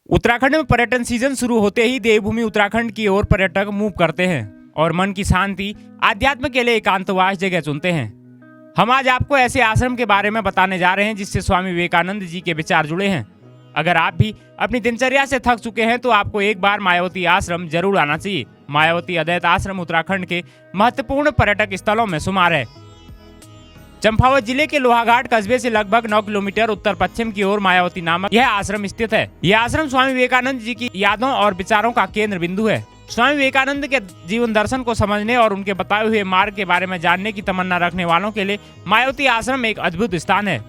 उत्तराखंड में पर्यटन सीजन शुरू होते ही देवभूमि उत्तराखंड की ओर पर्यटक मूव करते हैं और मन की शांति, आध्यात्म के लिए एकांतवास जगह चुनते हैं। हम आज आपको ऐसे आश्रम के बारे में बताने जा रहे हैं जिससे स्वामी विवेकानंद जी के विचार जुड़े हैं। अगर आप भी अपनी दिनचर्या से थक चुके हैं तो आपको एक बार मायावती आश्रम जरूर आना चाहिए। मायावती अद्वैत आश्रम उत्तराखंड के महत्वपूर्ण पर्यटक स्थलों में शुमार है। चंपावत जिले के लोहाघाट कस्बे से लगभग 9 किलोमीटर उत्तर पश्चिम की ओर मायावती नामक यह आश्रम स्थित है। यह आश्रम स्वामी विवेकानंद जी की यादों और विचारों का केंद्र बिंदु है। स्वामी विवेकानंद के जीवन दर्शन को समझने और उनके बताए हुए मार्ग के बारे में जानने की तमन्ना रखने वालों के लिए मायावती आश्रम एक अद्भुत स्थान है।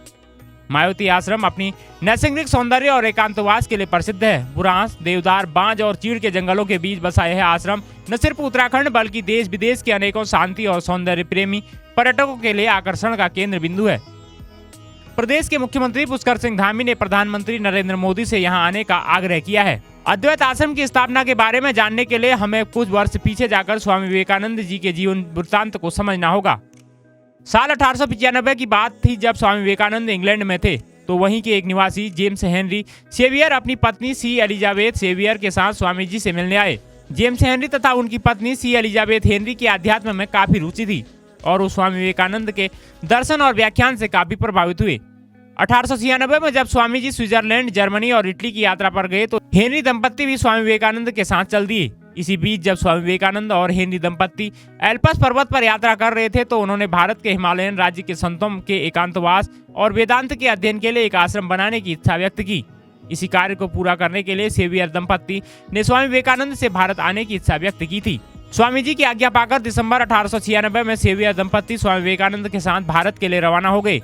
मायावती आश्रम अपनी नैसर्गिक सौंदर्य और एकांतवास के लिए प्रसिद्ध है। बुरांस, देवदार, बांज और चीड़ के जंगलों के बीच बसा यह आश्रम न सिर्फ उत्तराखंड बल्कि देश विदेश के अनेकों शांति और सौंदर्य प्रेमी पर्यटकों के लिए आकर्षण का केंद्र बिंदु है। प्रदेश के मुख्यमंत्री पुष्कर सिंह धामी ने प्रधानमंत्री नरेंद्र मोदी से यहां आने का आग्रह किया है। अद्वैत आश्रम की स्थापना के बारे में जानने के लिए हमें कुछ वर्ष पीछे जाकर स्वामी विवेकानंद जी के जीवन वृत्तांत को समझना होगा। साल 1895 की बात थी जब स्वामी विवेकानंद इंग्लैंड में थे, तो वहीं के एक निवासी जेम्स हेनरी सेवियर अपनी पत्नी सी एलिजाबेथ सेवियर के साथ स्वामी जी से मिलने आए। जेम्स हेनरी तथा उनकी पत्नी सी एलिजाबेथ हेनरी की अध्यात्म में काफी रुचि थी और वो स्वामी विवेकानंद के दर्शन और व्याख्यान से काफी प्रभावित हुए। 1896 में जब स्वामी जी स्विट्जरलैंड, जर्मनी और इटली की यात्रा पर गए तो हेनरी दंपत्ति भी स्वामी विवेकानंद के साथ चल दिए। इसी बीच जब स्वामी विवेकानंद और हेनरी दंपत्ति एल्पस पर्वत पर यात्रा कर रहे थे तो उन्होंने भारत के हिमालयन राज्य के संतों के एकांतवास और वेदांत के अध्ययन के लिए एक आश्रम बनाने की इच्छा व्यक्त की। इसी कार्य को पूरा करने के लिए सेवियर दंपत्ति ने स्वामी विवेकानंद से भारत आने की इच्छा व्यक्त की थी। स्वामी जी की आज्ञा पाकर दिसंबर 1896 में सेवियर दंपत्ति स्वामी विवेकानंद के साथ भारत के लिए रवाना हो गए।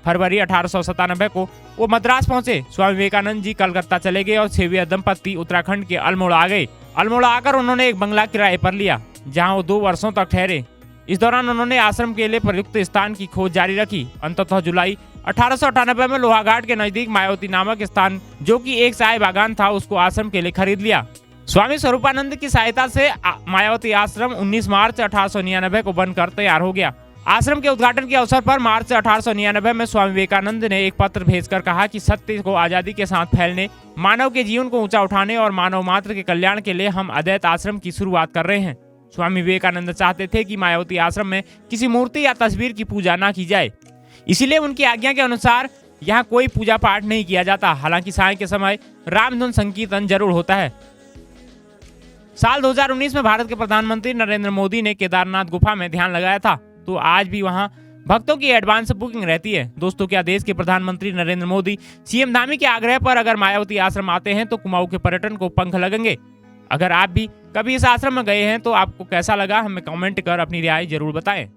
फरवरी 1897 को वो मद्रास पहुंचे। स्वामी विवेकानंद जी कलकत्ता चले गए और सेवियर दंपत्ति उत्तराखंड के अल्मोड़ा आ गए। अल्मोड़ा आकर उन्होंने एक बंगला किराए पर लिया जहां वो 2 वर्षों तक ठहरे। इस दौरान उन्होंने आश्रम के लिए प्रयुक्त स्थान की खोज जारी रखी। अंततः जुलाई 1898 में लोहाघाट के नजदीक मायावती नामक स्थान, जो कि एक चाय बागान था, उसको आश्रम के लिए खरीद लिया। स्वामी स्वरूपानंद की सहायता से मायावती आश्रम 19 मार्च 1899 को बनकर तैयार हो गया। आश्रम के उद्घाटन के अवसर पर मार्च 1899 में स्वामी विवेकानंद ने एक पत्र भेजकर कहा कि सत्य को आजादी के साथ फैलने, मानव के जीवन को ऊंचा उठाने और मानव मात्र के कल्याण के लिए हम अद्वैत आश्रम की शुरुआत कर रहे हैं। स्वामी विवेकानंद चाहते थे कि मायावती आश्रम में किसी मूर्ति या तस्वीर की पूजा न की जाए, इसीलिए उनकी आज्ञा के अनुसार यहाँ कोई पूजा पाठ नहीं किया जाता। हालांकि साय के समय रामधुन संकीर्तन जरूर होता है। साल 2019 में भारत के प्रधानमंत्री नरेंद्र मोदी ने केदारनाथ गुफा में ध्यान लगाया था, तो आज भी वहां भक्तों की एडवांस बुकिंग रहती है। दोस्तों, क्या देश के प्रधानमंत्री नरेंद्र मोदी सीएम धामी के आग्रह पर अगर मायावती आश्रम आते हैं तो कुमाऊं के पर्यटन को पंख लगेंगे? अगर आप भी कभी इस आश्रम में गए हैं तो आपको कैसा लगा, हमें कमेंट कर अपनी राय जरूर बताएं।